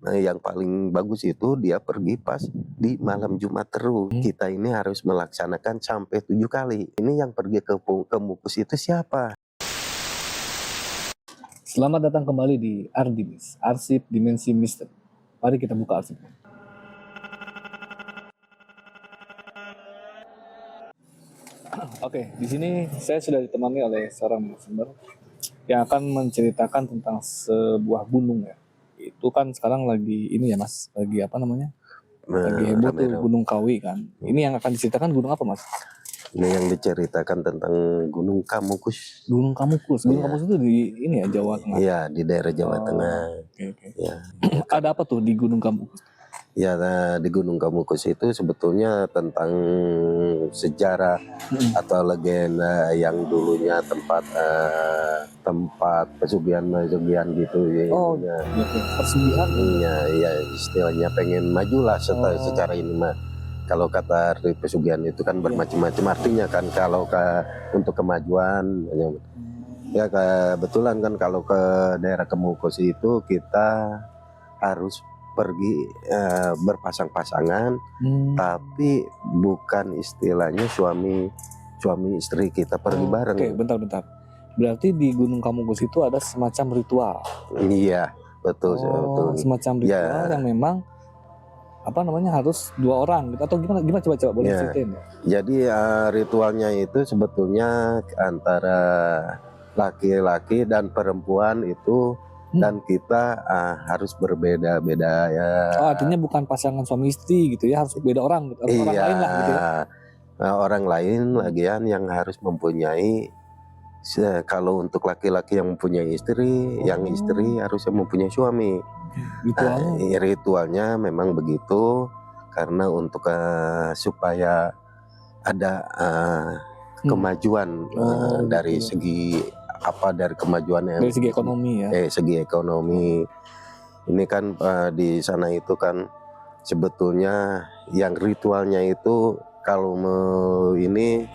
yang paling bagus itu dia pergi pas di malam Jumat terus. Kita ini harus melaksanakan sampai 7 kali. Ini yang pergi ke Mukus itu siapa? Selamat datang kembali di Ardimis, Arsip Dimensi Misteri. Mari kita buka arsipnya. Oke, di sini saya sudah ditemani oleh seorang narasumber yang akan menceritakan tentang sebuah gunung ya. Itu kan sekarang lagi ini ya Mas, lagi apa namanya? Lagi heboh tuh Gunung Kawi kan. Ini yang akan diceritakan gunung apa Mas? Ini yang diceritakan tentang Gunung Kamukus. Gunung Kamukus. Gunung Kamukus itu di ini ya Jawa Tengah. Iya, di daerah Jawa Tengah. Oke. Ya. Ada apa tuh di Gunung Kamukus? Ya, di Gunung Kamukus itu sebetulnya tentang sejarah atau legenda yang dulunya tempat pesugihan gitu ya. Persugihan. Iya, istilahnya pengen majulah secara ini mah. Kalau kata arti pesugihan itu kan bermacam-macam artinya kan. Kalau untuk kemajuan ya kebetulan kan kalau ke daerah Kamukus itu kita harus pergi berpasang-pasangan, tapi bukan istilahnya suami istri kita pergi bareng. Oke, bentar. Berarti di Gunung Kamukus itu ada semacam ritual. Iya, betul. Semacam ritual yang memang apa namanya harus 2 orang gitu atau gimana coba boleh ceritain ya? Jadi ritualnya itu sebetulnya antara laki-laki dan perempuan itu dan kita harus berbeda-beda ya. Artinya bukan pasangan suami istri gitu ya, harus beda orang gitu, orang lain lah gitu ya. Orang lain lagian yang harus mempunyai, kalau untuk laki-laki yang mempunyai istri, yang istri harusnya mempunyai suami. Ritualnya memang begitu karena untuk supaya ada kemajuan dari segi dari kemajuan yang dari segi ekonomi ya. Segi ekonomi. Ini kan di sana itu kan sebetulnya yang ritualnya itu kalau ini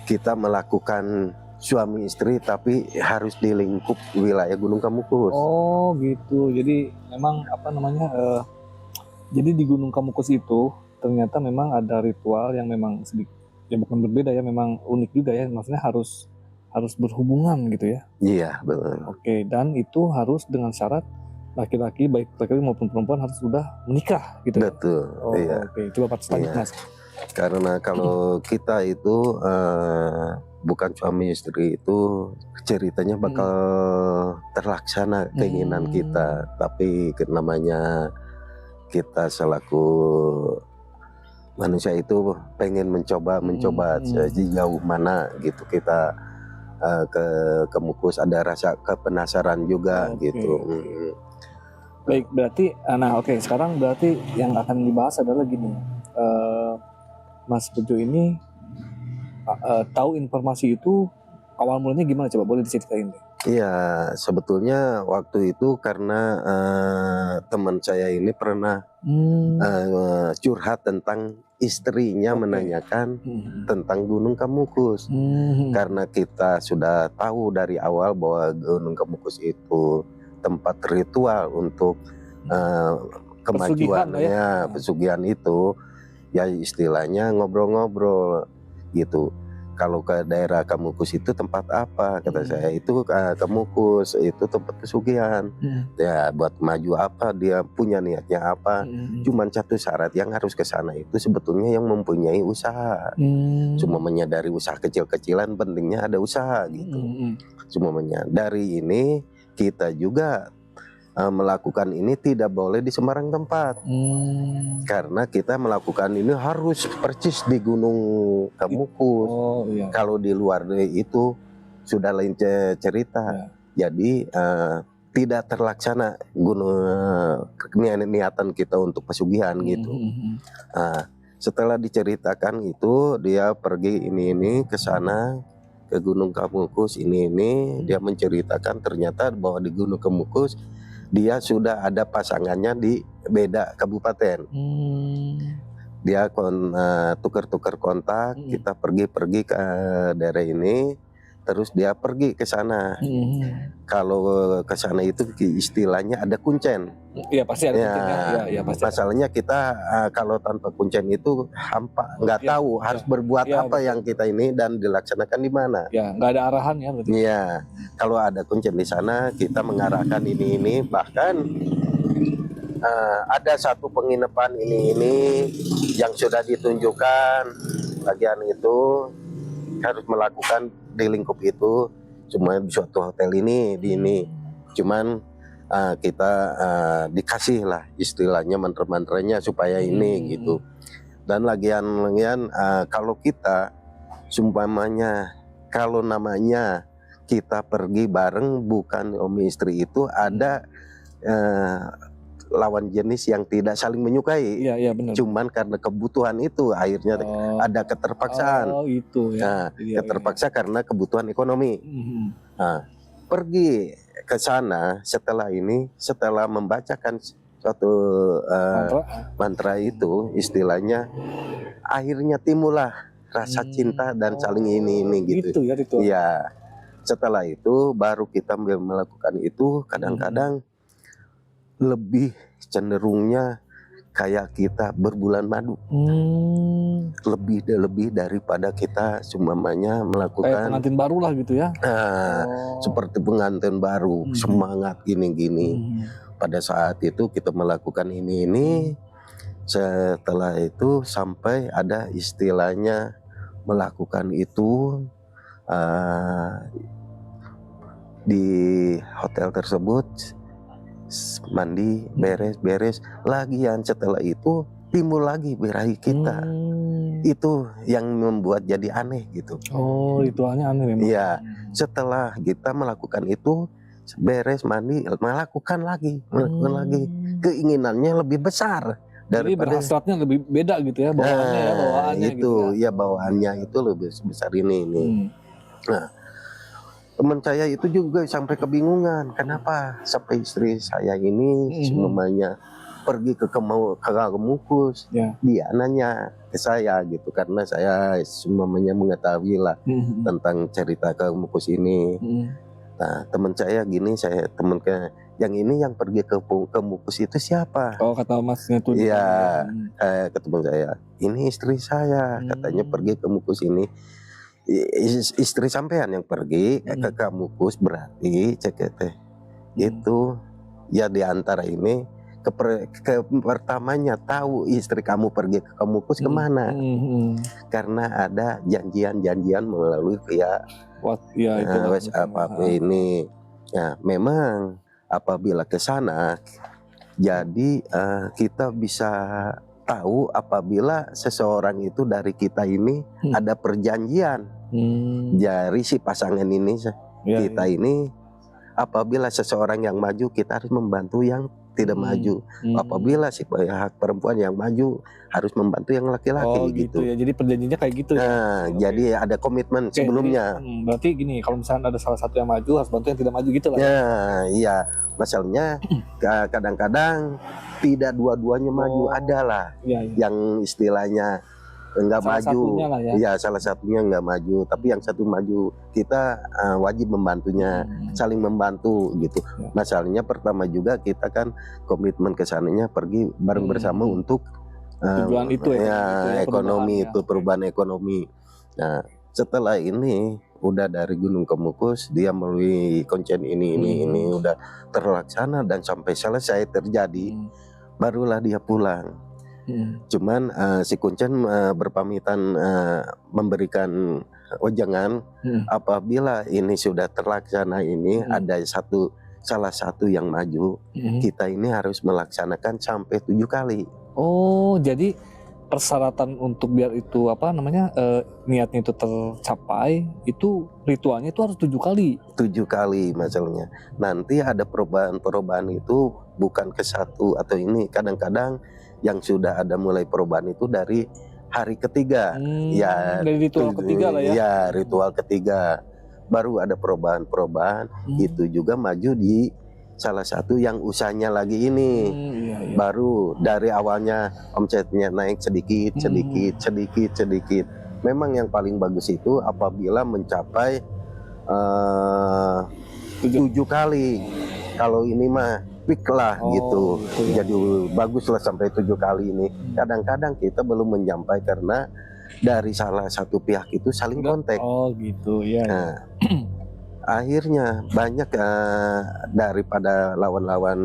kita melakukan suami istri tapi harus di lingkup wilayah Gunung Kamukus. Oh gitu. Jadi memang apa namanya jadi di Gunung Kamukus itu ternyata memang ada ritual yang memang sedikit ya bukan berbeda ya, memang unik juga ya, maksudnya harus berhubungan gitu ya. Iya, betul. Oke, dan itu harus dengan syarat laki-laki baik laki-laki maupun perempuan harus sudah menikah gitu. Betul. Iya. Oke, coba lanjut Mas. Karena kalau kita itu bukan suami istri itu ceritanya bakal terlaksana keinginan kita, tapi namanya kita selaku manusia itu pengen mencoba sejauh mana gitu kita ke Kamukus, ada rasa kepenasaran juga gitu. Baik, berarti sekarang berarti yang akan dibahas adalah gini. Mas Bejo ini tahu informasi itu awal mulanya gimana, coba boleh diceritain deh? Iya, sebetulnya waktu itu karena teman saya ini pernah curhat tentang istrinya menanyakan tentang Gunung Kamukus. Karena kita sudah tahu dari awal bahwa Gunung Kamukus itu tempat ritual untuk kemajuannya, pesugihan itu. Ya istilahnya ngobrol-ngobrol gitu. Kalau ke daerah Kamukus itu tempat apa? Kata saya itu Kamukus itu tempat pesugihan. Ya buat maju apa, dia punya niatnya apa. Cuman satu syarat yang harus ke sana itu sebetulnya yang mempunyai usaha. Cuma menyadari usaha kecil-kecilan, pentingnya ada usaha gitu. Cuma menyadari ini kita juga melakukan ini tidak boleh di sembarang tempat. Karena kita melakukan ini harus persis di Gunung Kamukus. Kalau di luar itu sudah lain cerita. Jadi tidak terlaksana niatan kita untuk pesugihan gitu. Setelah diceritakan itu, dia pergi ini ke sana, ke Gunung Kamukus ini dia menceritakan ternyata bahwa di Gunung Kamukus dia sudah ada pasangannya di beda kabupaten. Dia tukar-tukar kontak, kita pergi ke daerah ini, terus dia pergi ke sana. Kalau ke sana itu istilahnya ada kuncen. Iya pasti ada Ya, kuncinya. Iya pasti. masalahnya kita kalau tanpa kuncen itu hampa, nggak Ya, tahu harus berbuat ya, apa betul. yang kita ini dan dilaksanakan di mana. Ya, nggak ada arahan ya berarti. Iya, kalau ada kuncen di sana kita mengarahkan ini bahkan ada satu penginapan ini yang sudah ditunjukkan bagian itu harus melakukan di lingkup itu, cuma di suatu hotel ini di ini, cuman kita dikasih lah istilahnya mantra-mantranya supaya ini gitu. Dan lagian kalau kita sumpamanya kalau namanya kita pergi bareng bukan om istri itu ada lawan jenis yang tidak saling menyukai. Iya benar. Cuman karena kebutuhan itu akhirnya ada keterpaksaan. Oh itu ya. Nah, keterpaksa karena kebutuhan ekonomi. Nah, pergi ke sana setelah membacakan suatu mantra itu istilahnya akhirnya timbullah rasa cinta dan saling ini gitu. Itu ya ritual. Iya. Setelah itu baru kita melakukan itu kadang-kadang lebih cenderungnya kayak kita berbulan madu. Lebih daripada kita semuanya melakukan kayak pengantin baru lah gitu ya. Seperti pengantin baru, semangat gini. Pada saat itu kita melakukan ini. Setelah itu sampai ada istilahnya melakukan itu di hotel tersebut, mandi beres lagian setelah itu timbul lagi birahi kita. Itu yang membuat jadi aneh gitu. Oh ritualnya aneh memang. Iya, setelah kita melakukan itu beres mandi melakukan lagi keinginannya lebih besar jadi daripada berhasratnya lebih beda gitu ya bawaannya itu gitu ya bawaannya itu lebih besar ini. Nah, teman saya itu juga sampai kebingungan kenapa sampai istri saya ini semuanya pergi ke Kemukus. Dia nanya ke saya gitu karena saya semuanya mengetahui lah tentang cerita Kemukus ini. Nah, teman saya gini, yang ini yang pergi ke Kemukus itu siapa? Oh kata masnya tuh. Iya, ke teman saya. Ini istri saya katanya pergi ke Kemukus ini. Istri sampean yang pergi ke Kemukus berarti cekete itu ya diantara ini pertamanya tahu istri kamu pergi ke Kemukus kemana karena ada janjian melalui via WhatsApp ini. Ya memang apabila ke sana jadi kita bisa tahu apabila seseorang itu dari kita ini ada perjanjian dari si pasangan ini ini apabila seseorang yang maju kita harus membantu yang tidak maju. Apabila si pihak perempuan yang maju harus membantu yang laki-laki gitu ya. Jadi perjanjiannya kayak gitu ya. Jadi ada komitmen sebelumnya. Berarti gini, kalau misalnya ada salah satu yang maju harus bantu yang tidak maju gitu lah. Iya. Masalahnya kadang-kadang tidak dua-duanya maju, adalah yang istilahnya enggak maju. Iya, salah satunya enggak maju, tapi yang satu maju. Kita wajib membantunya, saling membantu gitu. Masalahnya pertama juga kita kan komitmen ke sananya pergi bareng bersama untuk tujuan itu ekonomi itu perubahan ekonomi. Nah, setelah ini udah dari Gunung Kemukus dia melalui kuncen ini udah terlaksana dan sampai selesai terjadi barulah dia pulang. Cuman si kuncen berpamitan memberikan wejangan apabila ini sudah terlaksana ini ada salah satu yang maju kita ini harus melaksanakan sampai 7 kali. Oh jadi persyaratan untuk biar itu niatnya itu tercapai itu ritualnya itu harus 7 kali. 7 kali masalahnya. Nanti ada perubahan itu bukan ke satu atau ini kadang-kadang yang sudah ada mulai perubahan itu dari hari ketiga. Ya dari ritual ketiga lah ya. Ya ritual ketiga baru ada perubahan itu juga maju di salah satu yang usahanya lagi ini. Baru dari awalnya omsetnya naik sedikit. Memang yang paling bagus itu apabila mencapai eh, Tujuh. 7 kali. Kalau ini mah peak lah Oh, gitu. gitu ya. Jadi bagus lah sampai 7 kali ini. Kadang-kadang kita belum menyampaikan karena dari salah satu pihak itu saling kontak. Oh gitu ya. Nah, akhirnya banyak daripada lawan-lawan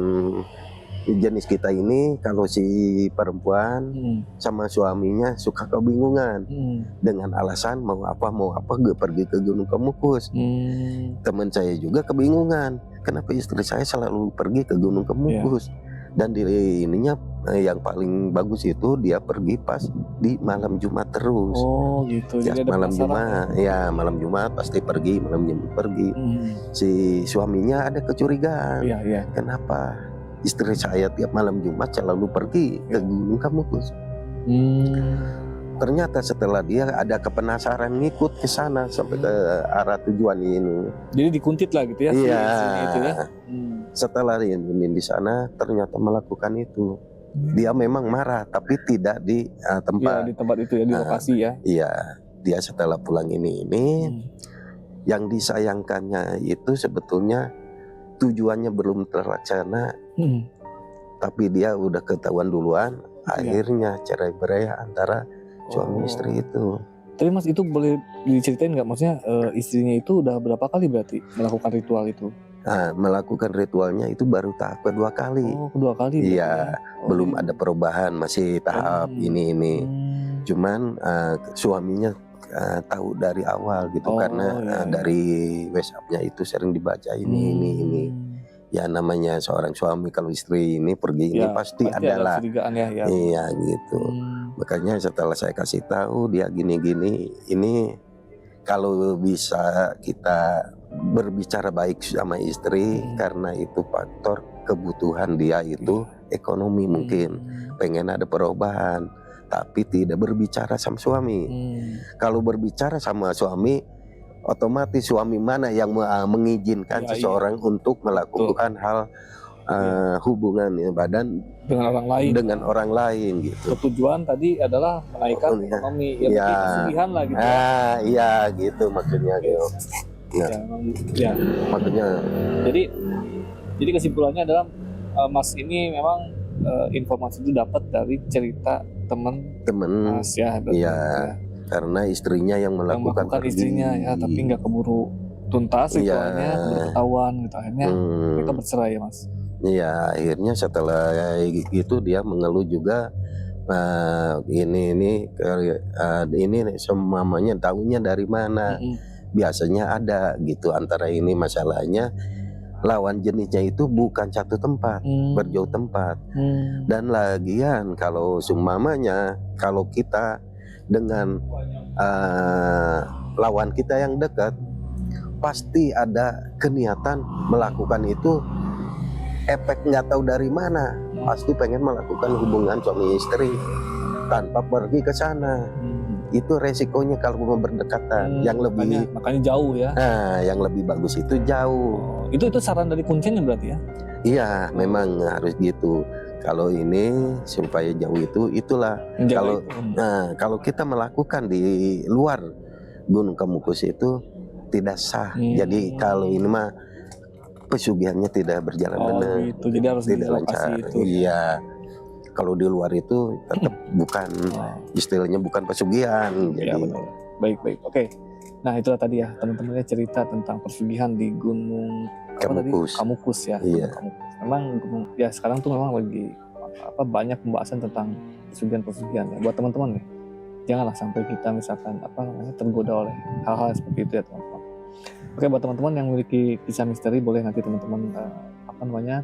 jenis kita ini, kalau si perempuan sama suaminya suka kebingungan dengan alasan mau apa gue pergi ke Gunung Kemukus. Teman saya juga kebingungan, kenapa istri saya selalu pergi ke Gunung Kemukus. Dan di ininya yang paling bagus itu dia pergi pas di malam Jumat terus. Oh gitu. Ya, Jadi ada malam penasaran Jumat, ya malam Jumat pasti pergi, malam Jumat pergi. Si suaminya ada kecurigaan, Iya. kenapa istri saya tiap malam Jumat selalu pergi ke Gunung Kemukus. Ternyata setelah dia ada kepenasaran ngikut ke sana sampai ke arah tujuan ini. Jadi dikuntit lah gitu ya. Iya. Itu ya. Setelah ini di sana ternyata melakukan itu. Dia memang marah tapi tidak di tempat. Iya, di tempat itu ya, di lokasi ya. Iya. Dia setelah pulang ini yang disayangkannya itu sebetulnya tujuannya belum terlaksana. Tapi dia udah ketahuan duluan, akhirnya cerai-berai antara suami istri itu. Tapi Mas itu boleh diceritain nggak, maksudnya istrinya itu udah berapa kali berarti melakukan ritual itu? Nah, melakukan ritualnya itu baru tahap kedua kali. Oh, kedua kali. Iya, belum ada perubahan, masih tahap ini. Cuman suaminya tahu dari awal gitu, karena dari WhatsApp-nya itu sering dibaca ini. Ya namanya seorang suami kalau istri ini pergi ini pasti adalah ya. Iya gitu. Makanya setelah saya kasih tahu dia gini-gini, ini kalau bisa kita berbicara baik sama istri, karena itu faktor kebutuhan dia itu ekonomi, mungkin pengen ada perubahan, tapi tidak berbicara sama suami. Kalau berbicara sama suami, otomatis suami mana yang mengizinkan seseorang untuk melakukan hal hubungan badan dengan orang lain gitu. Tujuan tadi adalah menaikkan ekonomi, pesugihan lah gitu. Iya gitu maksudnya gitu. Maksudnya. Jadi kesimpulannya adalah Mas ini memang informasi itu dapat dari cerita teman Mas ya. Iya. Karena istrinya yang melakukan istrinya ya, tapi nggak keburu tuntas ritualnya, ketahuan gitu, akhirnya mereka bercerai ya Mas. Iya, akhirnya setelah itu dia mengeluh juga, ini semuanya tahunya dari mana. Biasanya ada gitu antara ini, masalahnya lawan jenisnya itu bukan satu tempat, berjauh tempat. Dan lagian kalau seumpamanya kalau kita dengan lawan kita yang dekat, pasti ada keniatan melakukan itu. Efek nggak tahu dari mana, pasti pengen melakukan hubungan suami istri tanpa pergi ke sana. Itu resikonya kalau mau berdekatan. Yang lebih makanya jauh ya. Nah, yang lebih bagus itu jauh. Itu saran dari kuncinya berarti ya? Iya, memang harus gitu. Kalau ini supaya jauh itulah. Kalau kita melakukan di luar Gunung Kemukus itu tidak sah. Jadi kalau ini mah pesugihannya tidak berjalan benar. Gitu. Jadi harus tidak lancar. Iya. Kalau di luar itu tetap bukan istilahnya bukan pesugihan. Ya, benar. Baik. Oke. Nah, itulah tadi ya teman-temannya cerita tentang pesugihan di Gunung Kemukus ya. Iya. Memang ya sekarang tuh memang lagi banyak pembahasan tentang pesugihan ya. Buat teman-teman nih, janganlah sampai kita misalkan tergoda oleh hal-hal seperti itu ya teman-teman. Oke, buat teman-teman yang memiliki kisah misteri, boleh nanti teman-teman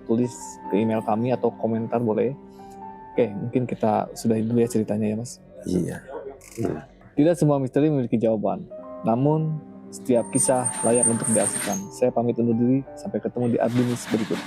tulis ke email kami atau komentar boleh. Oke, mungkin kita sudahi dulu ya ceritanya ya Mas. Iya. Tidak semua misteri memiliki jawaban, namun setiap kisah layak untuk diasihkan. Saya pamit undur diri, sampai ketemu di Adbinis berikut.